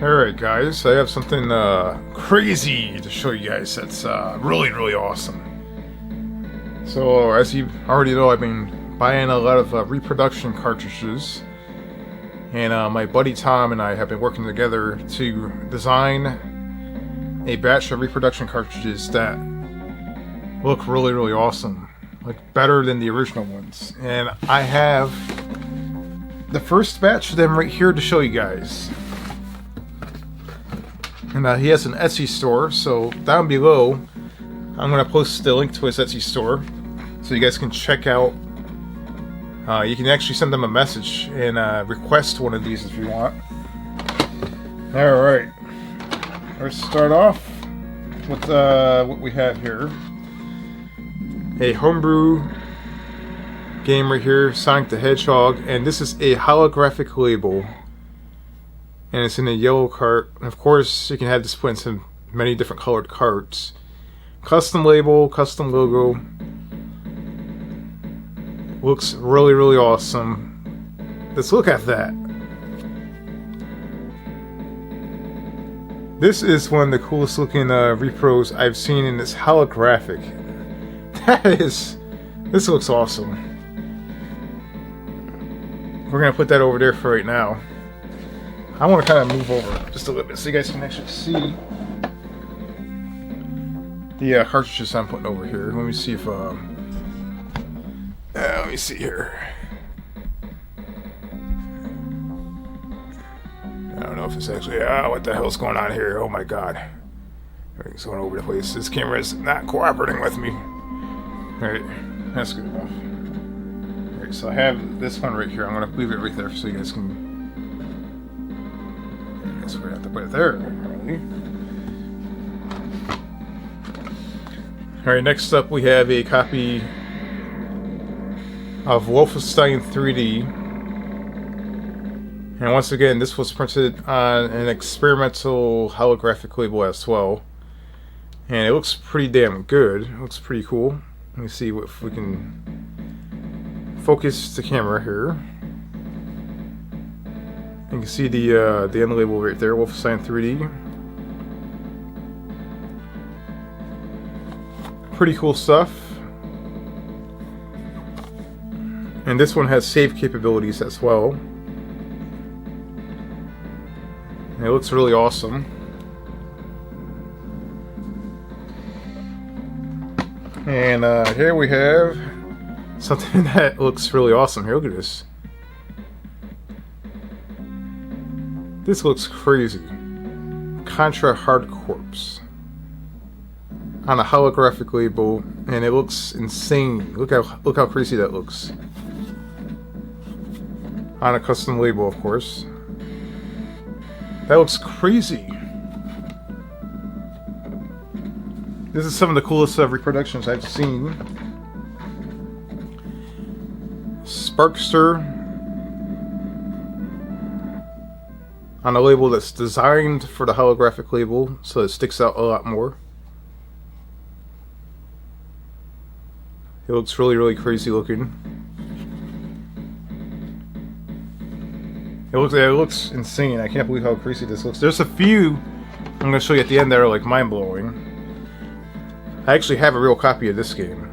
Alright guys, I have something crazy to show you guys that's really awesome. So as you already know, I've been buying a lot of reproduction cartridges, and my buddy Tom and I have been working together to design a batch of reproduction cartridges that look really awesome, like better than the original ones. And I have the first batch of them right here to show you guys. And he has an Etsy store, so down below I'm going to post the link to his Etsy store so you guys can check out. You can actually send them a message and request one of these if you want. Alright, let's start off with what we have here. A homebrew game right here, Sonic the Hedgehog, and this is a holographic label. And it's in a yellow cart. And of course, you can have this put in some many different colored carts. Custom label, custom logo. Looks really awesome. Let's look at that. This is one of the coolest looking repros I've seen, in this holographic. This looks awesome. We're gonna put that over there for right now. I want to kind of move over just a little bit so you guys can actually see the cartridges I'm putting over here. Let me see if let me see here. I don't know if it's actually what the hell's going on here. Oh my god, everything's going over the place. This camera is not cooperating with me. Alright, that's good enough. Alright, so I have this one right here. I'm going to leave it right there so you guys can. I guess we're going to have to put it there. Alright, next up we have a copy of Wolfenstein 3D. And once again, this was printed on an experimental holographic label as well. And it looks pretty damn good. It looks pretty cool. Let me see if we can focus the camera here. You can see the end label right there, Wolfenstein 3D. Pretty cool stuff. And this one has save capabilities as well. And it looks really awesome. And here we have something that looks really awesome. Here, look at this. This looks crazy. Contra Hard Corpse on a holographic label, and it looks insane. Look how crazy that looks. On a custom label, of course. That looks crazy. This is some of the coolest reproductions I've seen. Sparkster on a label that's designed for the holographic label, so it sticks out a lot more. It looks really crazy looking. It looks insane. I can't believe how crazy this looks. There's a few I'm going to show you at the end that are like mind-blowing. I actually have a real copy of this game.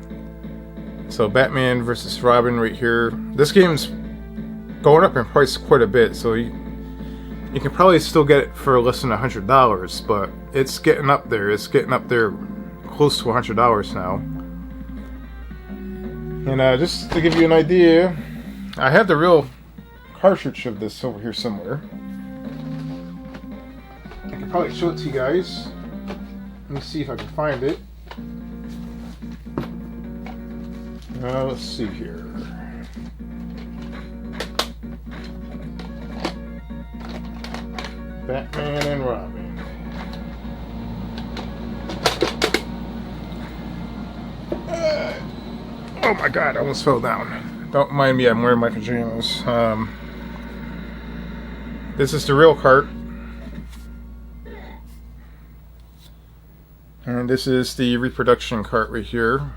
So Batman vs. Robin right here. This game's going up in price quite a bit, so you can probably still get it for less than $100, but it's getting up there. It's getting up there close to $100 now. And just to give you an idea, I have the real cartridge of this over here somewhere. I can probably show it to you guys. Let me see if I can find it. Let's see here. Batman and Robin. Oh my god, I almost fell down. Don't mind me, I'm wearing my pajamas. This is the real cart. And this is the reproduction cart right here.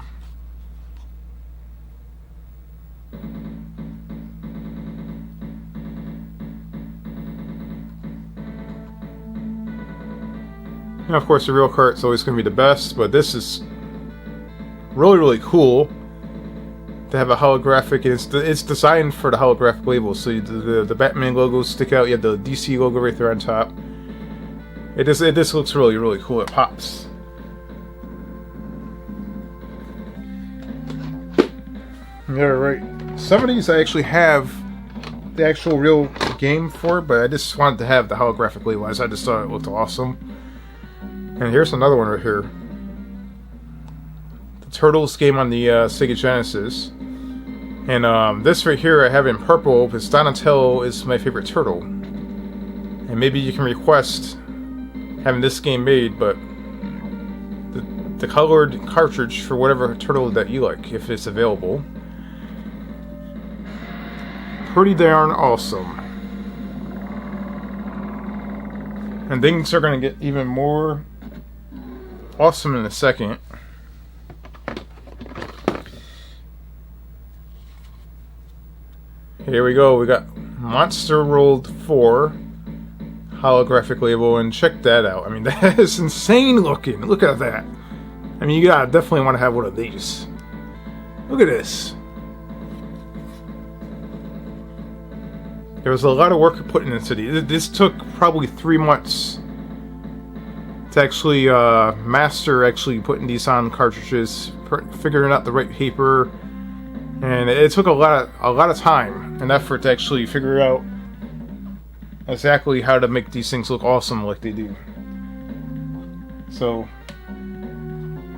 And of course, the real cart's always going to be the best, but this is really, really cool to have a holographic. It's designed for the holographic label, so the Batman logos stick out. You have the DC logo right there on top. This looks really, really cool. It pops. Yeah, right. Some of these I actually have the actual real game for, but I just wanted to have the holographic label as I just thought it looked awesome. And here's another one right here. The Turtles game on the Sega Genesis. And this right here I have in purple because Donatello is my favorite turtle. And maybe you can request having this game made, but the colored cartridge for whatever turtle that you like, if it's available. Pretty darn awesome. And things are going to get even more awesome in a second. Here we go. We got Monster World 4 holographic label, and check that out. I mean, that is insane looking. Look at that. I mean, you gotta definitely want to have one of these. Look at this. There was a lot of work put into these. This took probably 3 months to actually master putting these on cartridges, figuring out the right paper, and it took a lot of time and effort to actually figure out exactly how to make these things look awesome like they do. So,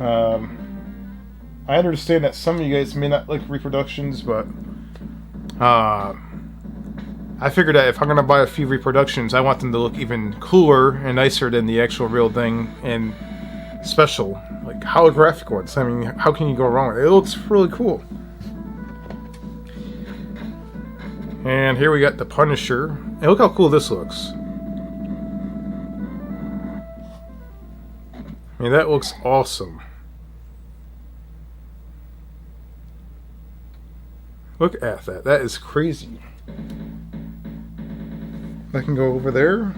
I understand that some of you guys may not like reproductions, but I figured that if I'm going to buy a few reproductions, I want them to look even cooler and nicer than the actual real thing, and special, like holographic ones. I mean, how can you go wrong with it? It looks really cool. And here we got the Punisher. And look how cool this looks. I mean, that looks awesome. Look at that. That is crazy. I can go over there.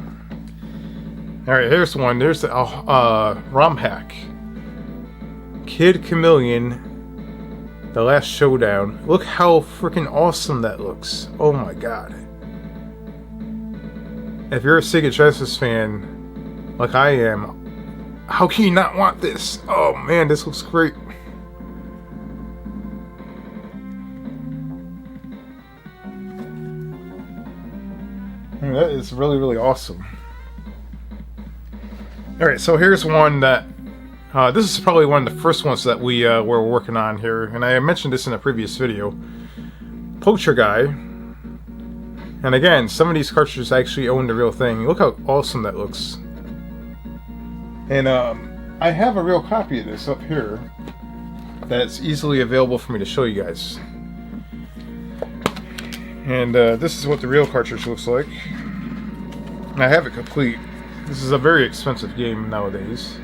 Alright, here's one. There's the ROM hack. Kid Chameleon, The Last Showdown. Look how freaking awesome that looks. Oh my god. If you're a Sega Genesis fan, like I am, how can you not want this? Oh man, this looks great. That is really, really awesome. Alright, so here's one that... this is probably one of the first ones that we were working on here, and I mentioned this in a previous video. Poacher Guy. And again, some of these cartridges actually own the real thing. Look how awesome that looks. And I have a real copy of this up here that's easily available for me to show you guys. And this is what the real cartridge looks like. And I have it complete. This is a very expensive game nowadays.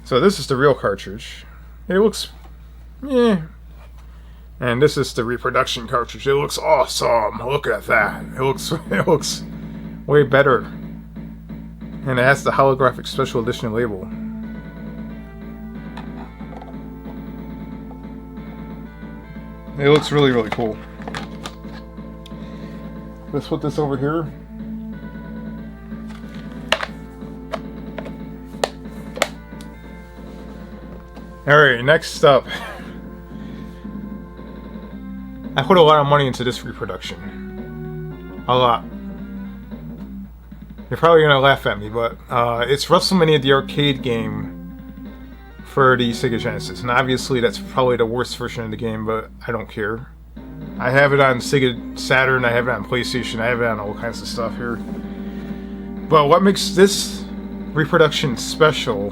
So this is the real cartridge. It looks... yeah. And this is the reproduction cartridge. It looks awesome. Look at that. It looks way better. And it has the holographic special edition label. It looks really, really cool. Let's put this over here. Alright, next up. I put a lot of money into this reproduction. A lot. You're probably gonna laugh at me, but it's WrestleMania, the arcade game for the Sega Genesis. And obviously that's probably the worst version of the game, but I don't care. I have it on Sega Saturn, I have it on PlayStation, I have it on all kinds of stuff here. But what makes this reproduction special,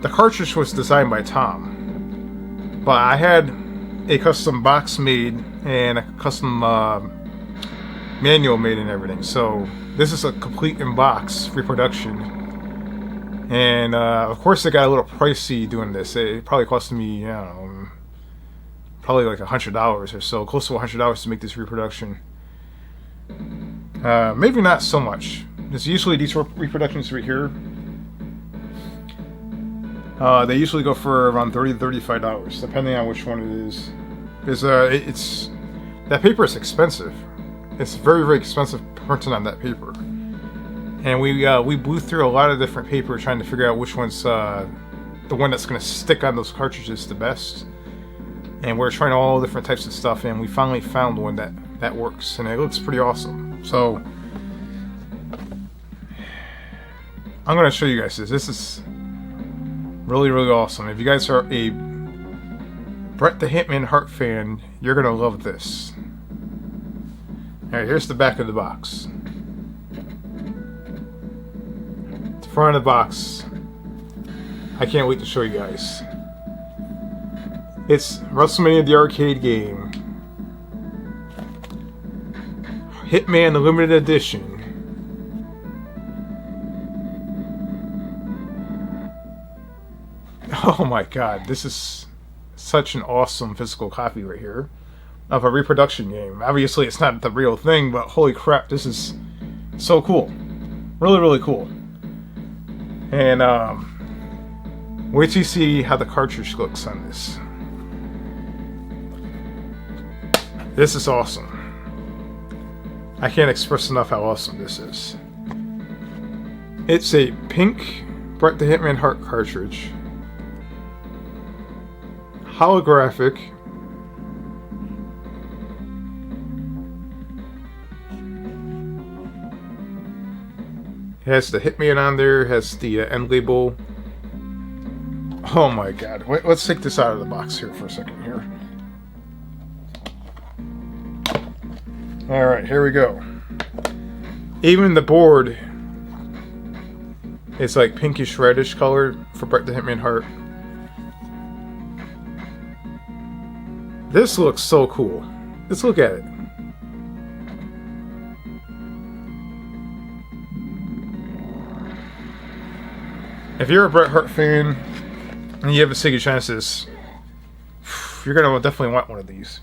the cartridge was designed by Tom. But I had a custom box made and a custom manual made and everything. So this is a complete in-box reproduction. And of course it got a little pricey doing this. It probably cost me, I don't know, probably like $100 or so, close to $100 to make this reproduction. Maybe not so much, There's usually these reproductions right here. They usually go for around $30 to $35, depending on which one it is. Because it's that paper is expensive. It's very, very expensive printing on that paper. And we blew through a lot of different paper trying to figure out which one's the one that's going to stick on those cartridges the best. And we're trying all different types of stuff, and we finally found one that works, and it looks pretty awesome. So I'm going to show you guys this. This is really, really awesome. If you guys are a Bret the Hitman Hart fan, you're going to love this. Alright, here's the back of the box. The front of the box. I can't wait to show you guys. It's WrestleMania the arcade game. Hitman Limited Edition. Oh my god, this is such an awesome physical copy right here of a reproduction game. Obviously it's not the real thing, but holy crap, this is so cool. Really, really cool. And wait till you see how the cartridge looks on this. This is awesome. I can't express enough how awesome this is. It's a pink Bret the Hitman Hart cartridge. Holographic. It has the Hitman on there, has the end label. Oh my god. Wait, let's take this out of the box here for a second here. Alright, here we go. Even the board is like pinkish reddish color for Bret the Hitman Hart. This looks so cool. Let's look at it. If you're a Bret Hart fan and you have a Sega Genesis, you're gonna definitely want one of these.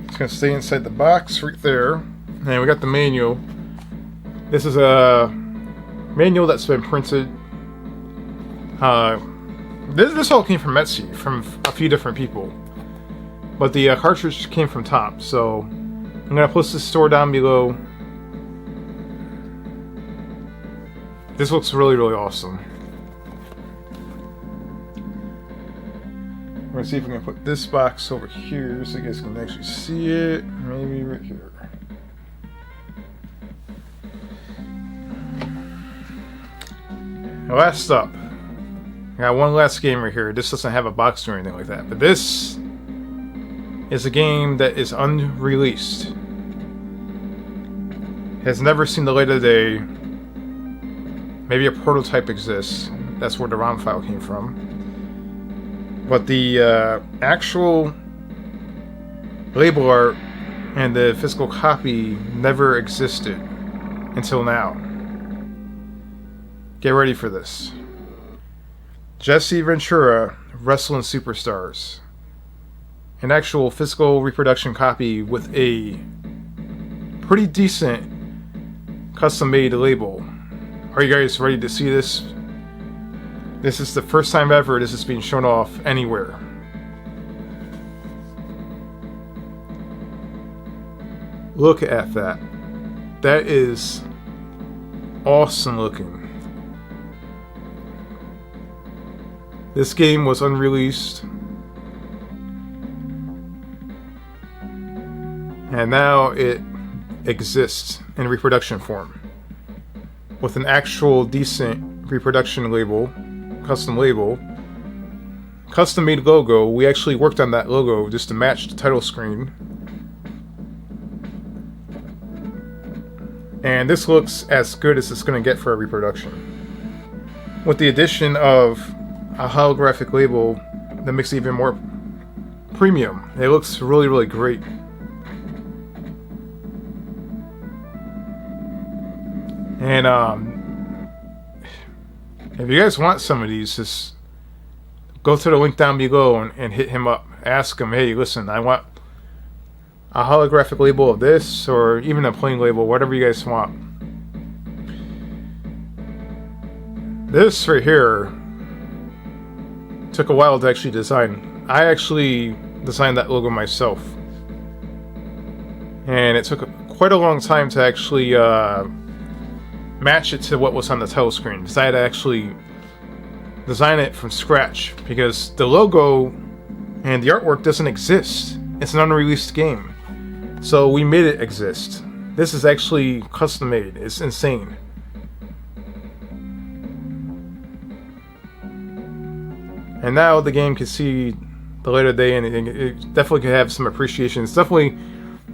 It's gonna stay inside the box right there. And we got the manual. This is a manual that's been printed. This all came from Etsy, from a few different people. But the cartridge came from Top, so I'm gonna post this store down below. This looks really, really awesome. We're gonna see if we can put this box over here so you guys can actually see it. Maybe right here. Last up, I got one last game right here. This doesn't have a box or anything like that, but this is a game that is unreleased. Has never seen the light of day. Maybe a prototype exists. That's where the ROM file came from. But the actual label art and the physical copy never existed until now. Get ready for this. Jesse Ventura, Wrestling Superstars. An actual physical reproduction copy with a pretty decent custom-made label. Are you guys ready to see this? This is the first time ever this is being shown off anywhere. Look at that. That is awesome looking. This game was unreleased. And now it exists in reproduction form. With an actual decent reproduction label, custom label, custom made logo. We actually worked on that logo just to match the title screen. And this looks as good as it's going to get for a reproduction. With the addition of a holographic label that makes it even more premium. It looks really, really great. And if you guys want some of these, just go to the link down below and hit him up. Ask him, hey, listen, I want a holographic label of this, or even a plain label, whatever you guys want. This right here took a while to actually design. I actually designed that logo myself, and it took quite a long time to actually match it to what was on the title screen, because I had to actually design it from scratch, because the logo and the artwork doesn't exist. It's an unreleased game, so we made it exist. This is actually custom made. It's insane. And now the game can see the light of day, and it definitely can have some appreciation. It's definitely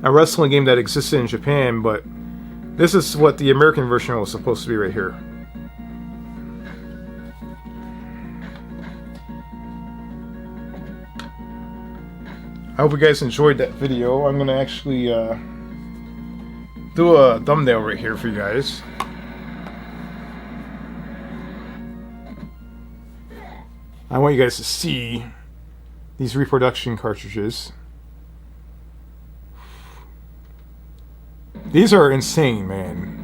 a wrestling game that existed in Japan, but this is what the American version was supposed to be right here. I hope you guys enjoyed that video. I'm going to actually do a thumbnail right here for you guys. I want you guys to see these reproduction cartridges. These are insane, man.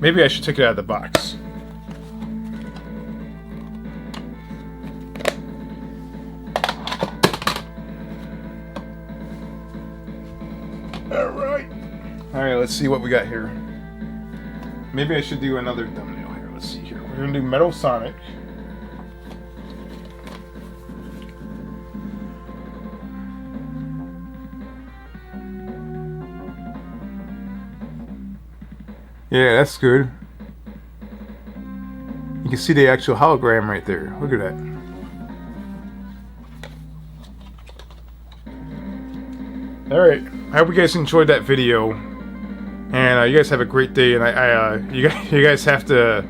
Maybe I should take it out of the box. Alright, let's see what we got here. Maybe I should do another thumbnail here. Let's see here. We're going to do Metal Sonic. Yeah, that's good. You can see the actual hologram right there. Look at that. Alright, I hope you guys enjoyed that video. And you guys have a great day. And you guys have to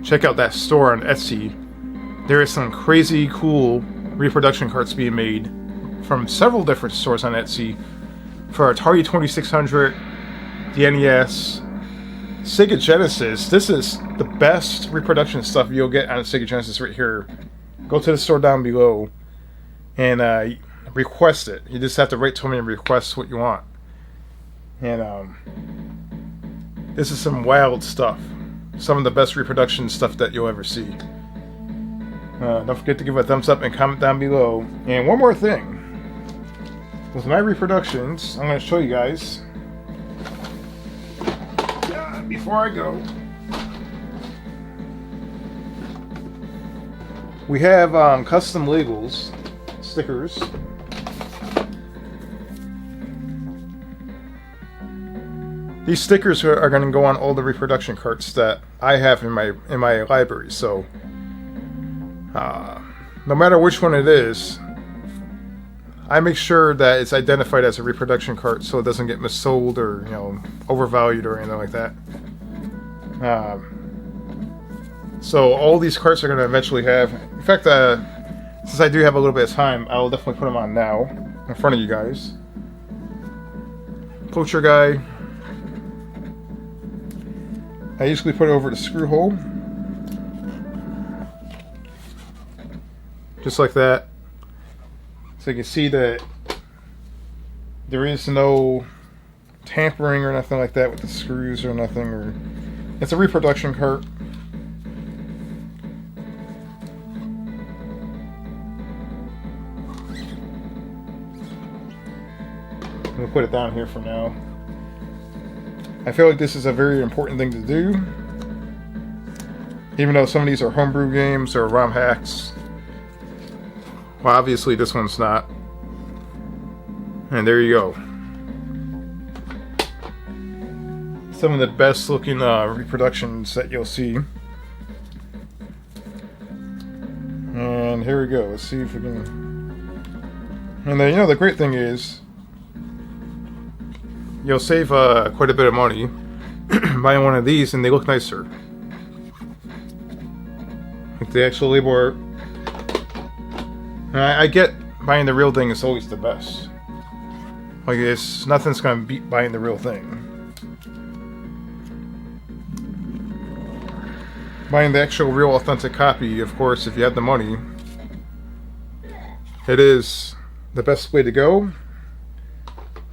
check out that store on Etsy. There is some crazy cool reproduction carts being made from several different stores on Etsy for Atari 2600, the NES, Sega Genesis. This is the best reproduction stuff you'll get on Sega Genesis right here. Go to the store down below and request it. You just have to write to me and request what you want. And this is some wild stuff. Some of the best reproduction stuff that you'll ever see. Don't forget to give a thumbs up and comment down below. And one more thing. With my reproductions, I'm going to show you guys. Before I go, we have custom labels, stickers. These stickers are going to go on all the reproduction carts that I have in my library. So, no matter which one it is, I make sure that it's identified as a reproduction cart, so it doesn't get missold or overvalued or anything like that. So all these carts are going to eventually have. In fact, since I do have a little bit of time, I will definitely put them on now in front of you guys. Poacher guy. I usually put it over the screw hole. Just like that. So you can see that there is no tampering or nothing like that with the screws or nothing. It's a reproduction cart. I'm going to put it down here for now. I feel like this is a very important thing to do. Even though some of these are homebrew games or ROM hacks. Well, obviously this one's not. And there you go. Some of the best looking reproductions that you'll see. And here we go. Let's see if we can. And then, the great thing is, you'll save quite a bit of money buying one of these, and they look nicer. Like the actual label art. And I get buying the real thing is always the best. Like, nothing's gonna beat buying the real thing. Buying the actual real authentic copy, of course, if you have the money, it is the best way to go.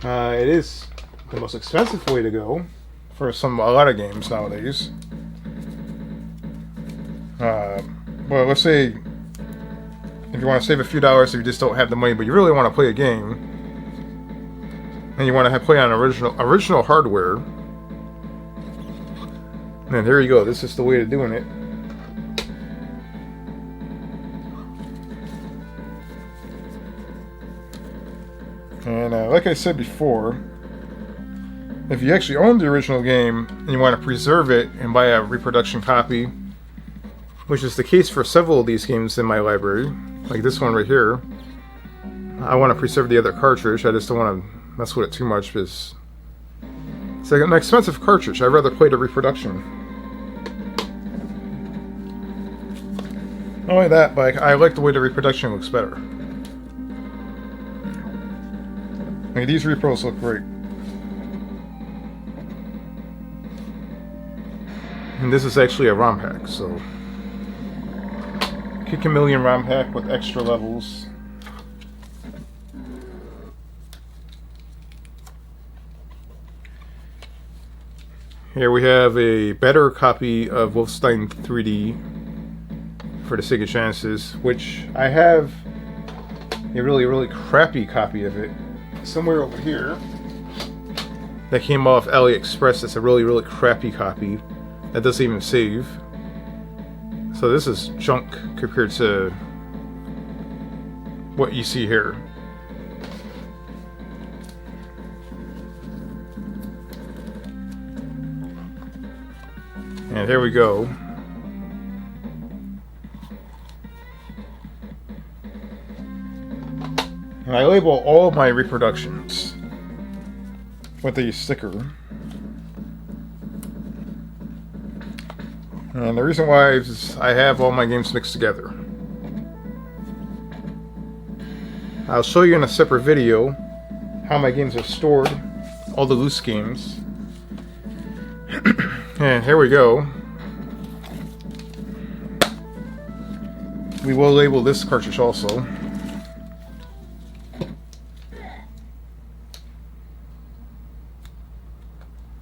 It is the most expensive way to go for a lot of games nowadays. Well, let's say if you want to save a few dollars, if you just don't have the money, but you really want to play a game, and you want to play on original hardware, then there you go. This is the way of doing it. And like I said before, if you actually own the original game and you want to preserve it and buy a reproduction copy, which is the case for several of these games in my library, like this one right here, I want to preserve the other cartridge. I just don't want to mess with it too much because it's like an expensive cartridge. I'd rather play the reproduction. Not only that, but I like the way the reproduction looks better. Like, these repros look great. And this is actually a ROM hack, so Kick a Million ROM hack with extra levels. Here we have a better copy of Wolfenstein 3D for the Sega Genesis, which I have a really crappy copy of it somewhere over here that came off AliExpress. It's a really crappy copy that doesn't even save. So this is junk compared to what you see here. And here we go. And I label all my reproductions with a sticker. And the reason why is I have all my games mixed together. I'll show you in a separate video how my games are stored, all the loose games. And here we go. We will label this cartridge also.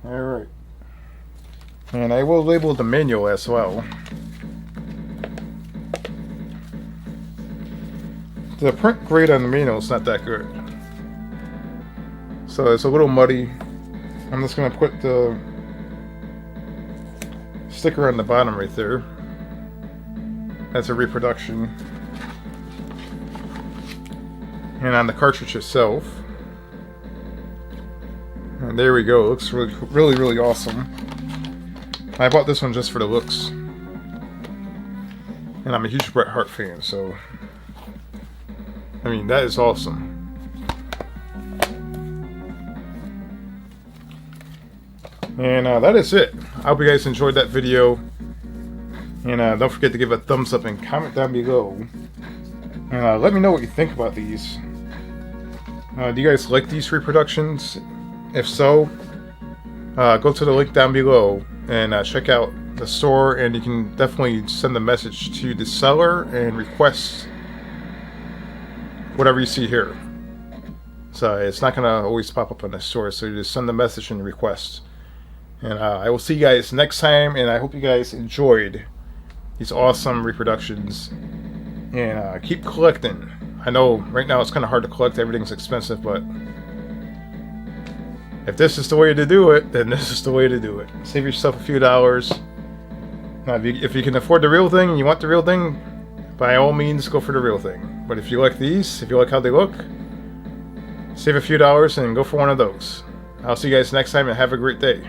Alright. And I will label the manual as well. The print grade on the manual is not that good, so it's a little muddy. I'm just going to put the sticker on the bottom right there. That's a reproduction. And on the cartridge itself. And there we go. It looks really awesome. I bought this one just for the looks. And I'm a huge Bret Hart fan, so I mean, that is awesome. And that is it. I hope you guys enjoyed that video. And don't forget to give a thumbs up and comment down below. And let me know what you think about these. Do you guys like these reproductions? If so, go to the link down below and check out the store, and you can definitely send a message to the seller and request whatever you see here. So it's not going to always pop up on the store, so you just send the message and request. And I will see you guys next time, and I hope you guys enjoyed these awesome reproductions. And keep collecting. I know right now it's kind of hard to collect, everything's expensive, but if this is the way to do it, then this is the way to do it. Save yourself a few dollars. Now, if you can afford the real thing and you want the real thing, by all means go for the real thing. But if you like these, if you like how they look, save a few dollars and go for one of those. I'll see you guys next time, and have a great day.